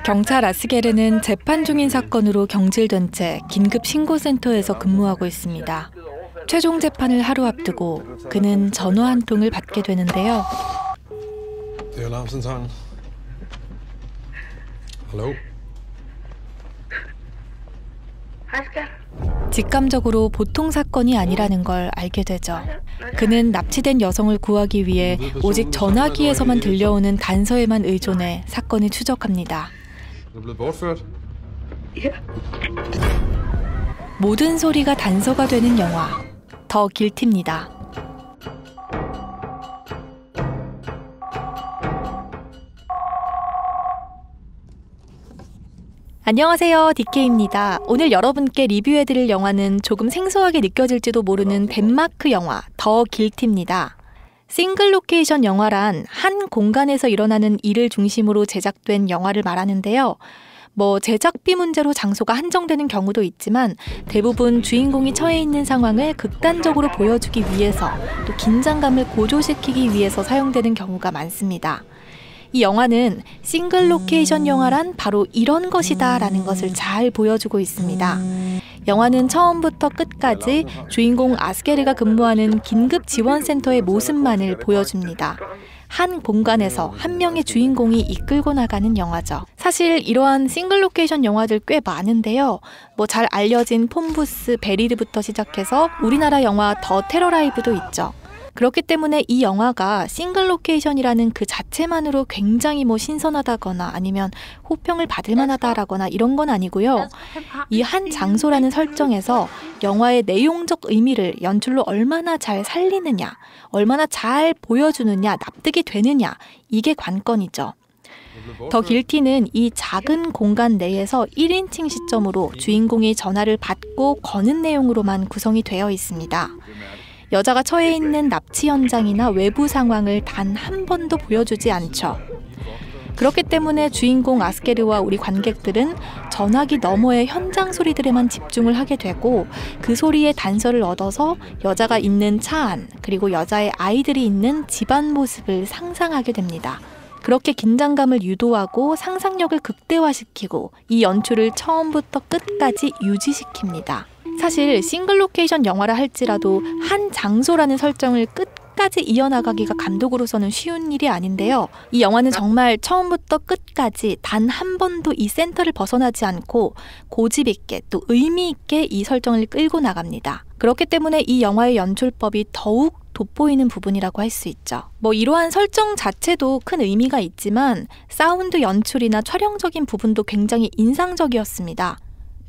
경찰 아스게르는 재판 중인 사건으로 경질된 채 긴급 신고센터에서 근무하고 있습니다. 최종 재판을 하루 앞두고 그는 전화 한 통을 받게 되는데요. 직감적으로 보통 사건이 아니라는 걸 알게 되죠. 그는 납치된 여성을 구하기 위해 오직 전화기에서만 들려오는 단서에만 의존해 사건을 추적합니다. 모든 소리가 단서가 되는 영화, 더 길티입니다. 안녕하세요, DK입니다. 오늘 여러분께 리뷰해드릴 영화는 조금 생소하게 느껴질지도 모르는 덴마크 영화 더 길티입니다. 싱글 로케이션 영화란 한 공간에서 일어나는 일을 중심으로 제작된 영화를 말하는데요. 제작비 문제로 장소가 한정되는 경우도 있지만 대부분 주인공이 처해 있는 상황을 극단적으로 보여주기 위해서 또 긴장감을 고조시키기 위해서 사용되는 경우가 많습니다. 이 영화는 싱글 로케이션 영화란 바로 이런 것이다 라는 것을 잘 보여주고 있습니다. 영화는 처음부터 끝까지 주인공 아스게르가 근무하는 긴급지원센터의 모습만을 보여줍니다. 한 공간에서 한 명의 주인공이 이끌고 나가는 영화죠. 사실 이러한 싱글 로케이션 영화들 꽤 많은데요. 잘 알려진 폰부스, 베리르부터 시작해서 우리나라 영화 더 테러라이브도 있죠. 그렇기 때문에 이 영화가 싱글 로케이션이라는 그 자체만으로 굉장히 신선하다거나 아니면 호평을 받을 만하다라거나 이런 건 아니고요. 이 한 장소라는 설정에서 영화의 내용적 의미를 연출로 얼마나 잘 살리느냐, 얼마나 잘 보여주느냐, 납득이 되느냐, 이게 관건이죠. 더 길티는 이 작은 공간 내에서 1인칭 시점으로 주인공이 전화를 받고 거는 내용으로만 구성이 되어 있습니다. 여자가 처해 있는 납치 현장이나 외부 상황을 단 한 번도 보여주지 않죠. 그렇기 때문에 주인공 아스게르와 우리 관객들은 전화기 너머의 현장 소리들에만 집중을 하게 되고 그 소리의 단서를 얻어서 여자가 있는 차 안, 그리고 여자의 아이들이 있는 집안 모습을 상상하게 됩니다. 그렇게 긴장감을 유도하고 상상력을 극대화시키고 이 연출을 처음부터 끝까지 유지시킵니다. 사실 싱글 로케이션 영화라 할지라도 한 장소라는 설정을 끝까지 이어나가기가 감독으로서는 쉬운 일이 아닌데요. 이 영화는 정말 처음부터 끝까지 단 한 번도 이 센터를 벗어나지 않고 고집 있게 또 의미 있게 이 설정을 끌고 나갑니다. 그렇기 때문에 이 영화의 연출법이 더욱 돋보이는 부분이라고 할 수 있죠. 이러한 설정 자체도 큰 의미가 있지만 사운드 연출이나 촬영적인 부분도 굉장히 인상적이었습니다.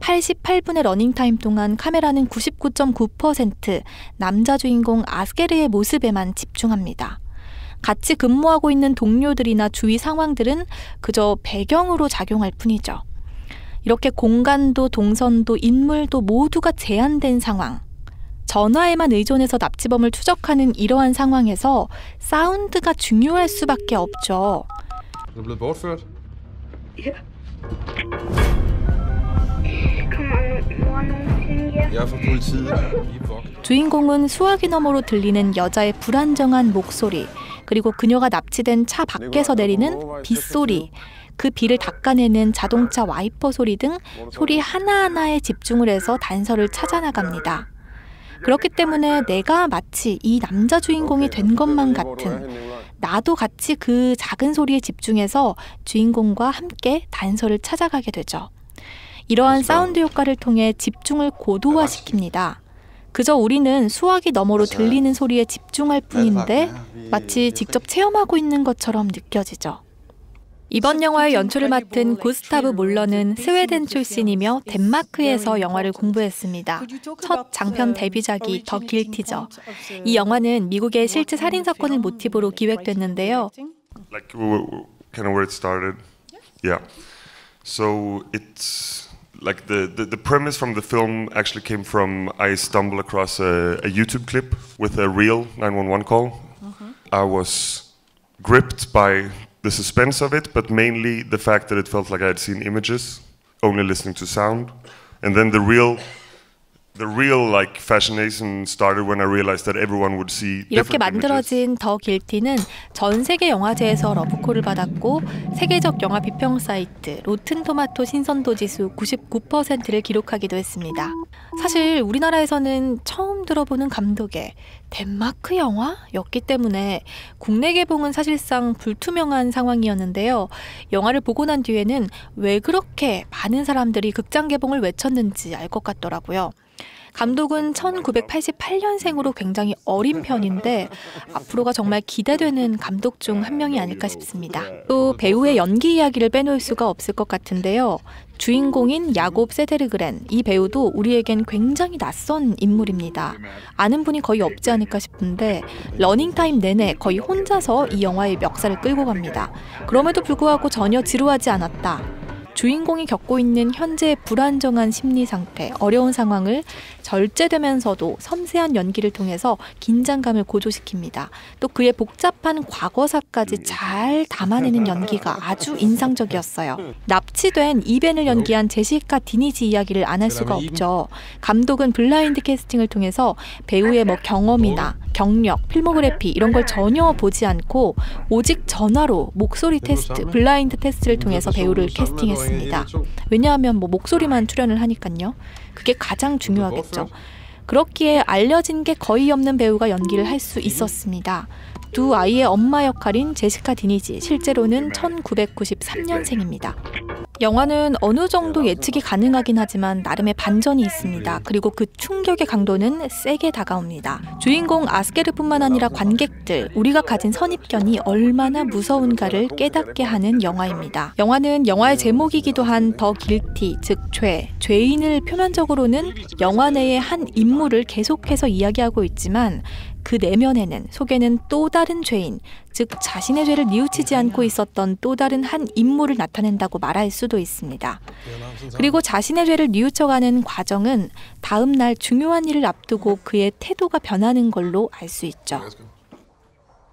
88분의 러닝타임 동안 카메라는 99.9% 남자 주인공 아스게르의 모습에만 집중합니다. 같이 근무하고 있는 동료들이나 주위 상황들은 그저 배경으로 작용할 뿐이죠. 이렇게 공간도 동선도 인물도 모두가 제한된 상황, 전화에만 의존해서 납치범을 추적하는 이러한 상황에서 사운드가 중요할 수밖에 없죠. 주인공은 수화기 너머로 들리는 여자의 불안정한 목소리, 그리고 그녀가 납치된 차 밖에서 내리는 빗소리, 그 비를 닦아내는 자동차 와이퍼 소리 등 소리 하나하나에 집중을 해서 단서를 찾아나갑니다. 그렇기 때문에 내가 마치 이 남자 주인공이 된 것만 같은, 나도 같이 그 작은 소리에 집중해서 주인공과 함께 단서를 찾아가게 되죠. 이러한 사운드 효과를 통해 집중을 고도화시킵니다. 그저 우리는 수화기 너머로 들리는 소리에 집중할 뿐인데 마치 직접 체험하고 있는 것처럼 느껴지죠. 이번 영화의 연출을 맡은 구스타브 몰러는 스웨덴 출신이며 덴마크에서 영화를 공부했습니다. 첫 장편 데뷔작이 더 길티죠. 이 영화는 미국의 실제 살인 사건을 모티브로 기획됐는데요. Like the premise from the film actually came from I stumbled across a YouTube clip with a real 911 call. I was gripped by the suspense of it, but mainly the fact that it felt like I had seen images, only listening to sound. And then the real The real like fascination started when I realized that everyone would see 이렇게 different images. 만들어진 더 길티는 전 세계 영화제에서 러브콜을 받았고 세계적 영화 비평 사이트 로튼토마토 신선도 지수 99%를 기록하기도 했습니다. 사실 우리나라에서는 처음 들어보는 감독의 덴마크 영화였기 때문에 국내 개봉은 사실상 불투명한 상황이었는데요. 영화를 보고 난 뒤에는 왜 그렇게 많은 사람들이 극장 개봉을 외쳤는지 알 것 같더라고요. 감독은 1988년생으로 굉장히 어린 편인데 앞으로가 정말 기대되는 감독 중 한 명이 아닐까 싶습니다. 또 배우의 연기 이야기를 빼놓을 수가 없을 것 같은데요. 주인공인 야곱 세데르그렌, 이 배우도 우리에겐 굉장히 낯선 인물입니다. 아는 분이 거의 없지 않을까 싶은데 러닝타임 내내 거의 혼자서 이 영화의 멱살을 끌고 갑니다. 그럼에도 불구하고 전혀 지루하지 않았다. 주인공이 겪고 있는 현재의 불안정한 심리 상태, 어려운 상황을 절제되면서도 섬세한 연기를 통해서 긴장감을 고조시킵니다. 또 그의 복잡한 과거사까지 잘 담아내는 연기가 아주 인상적이었어요. 납치된 이벤을 연기한 제시카 디니지 이야기를 안 할 수가 없죠. 감독은 블라인드 캐스팅을 통해서 배우의 경험이나 경력, 필모그래피 이런 걸 전혀 보지 않고 오직 전화로 목소리 테스트, 블라인드 테스트를 통해서 배우를 캐스팅했습니다. 왜냐하면 목소리만 출연을 하니까요. 그게 가장 중요하겠죠. 그렇기에 알려진 게 거의 없는 배우가 연기를 할 수 있었습니다. 두 아이의 엄마 역할인 제시카 디니지, 실제로는 1993년생입니다. 영화는 어느 정도 예측이 가능하긴 하지만 나름의 반전이 있습니다. 그리고 그 충격의 강도는 세게 다가옵니다. 주인공 아스게르뿐만 아니라 관객들, 우리가 가진 선입견이 얼마나 무서운가를 깨닫게 하는 영화입니다. 영화는 영화의 제목이기도 한 더 길티, 즉 죄인을 표면적으로는 영화 내의 한 인물을 계속해서 이야기하고 있지만 그 내면에는, 속에는 또 다른 죄인, 즉 자신의 죄를 뉘우치지 않고 있었던 또 다른 한 인물을 나타낸다고 말할 수도 있습니다. 그리고 자신의 죄를 뉘우쳐가는 과정은 다음 날 중요한 일을 앞두고 그의 태도가 변하는 걸로 알 수 있죠.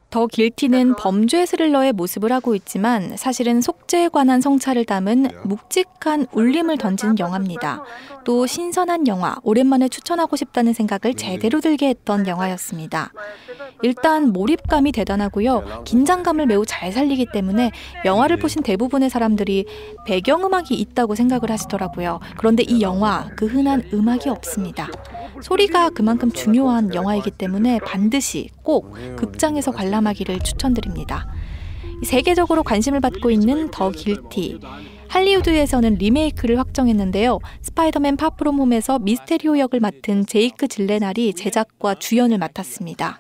더 길티는 범죄 스릴러의 모습을 하고 있지만 사실은 속죄에 관한 성찰을 담은 묵직한 울림을 던지는 영화입니다. 또 신선한 영화, 오랜만에 추천하고 싶다는 생각을 제대로 들게 했던 영화였습니다. 일단 몰입감이 대단하고요. 긴장감을 매우 잘 살리기 때문에 영화를 보신 대부분의 사람들이 배경음악이 있다고 생각을 하시더라고요. 그런데 이 영화, 그 흔한 음악이 없습니다. 소리가 그만큼 중요한 영화이기 때문에 반드시 꼭 극장에서 관람하기를 추천드립니다. 세계적으로 관심을 받고 있는 더 길티. 할리우드에서는 리메이크를 확정했는데요. 스파이더맨 파프롬 홈에서 미스테리오 역을 맡은 제이크 질레날이 제작과 주연을 맡았습니다.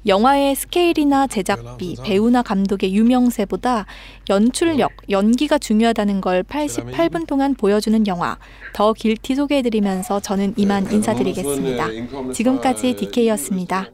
영화의 스케일이나 제작비, 배우나 감독의 유명세보다 연출력, 연기가 중요하다는 걸 88분 동안 보여주는 영화 더 길티 소개해드리면서 저는 이만 인사드리겠습니다. 지금까지 DK였습니다.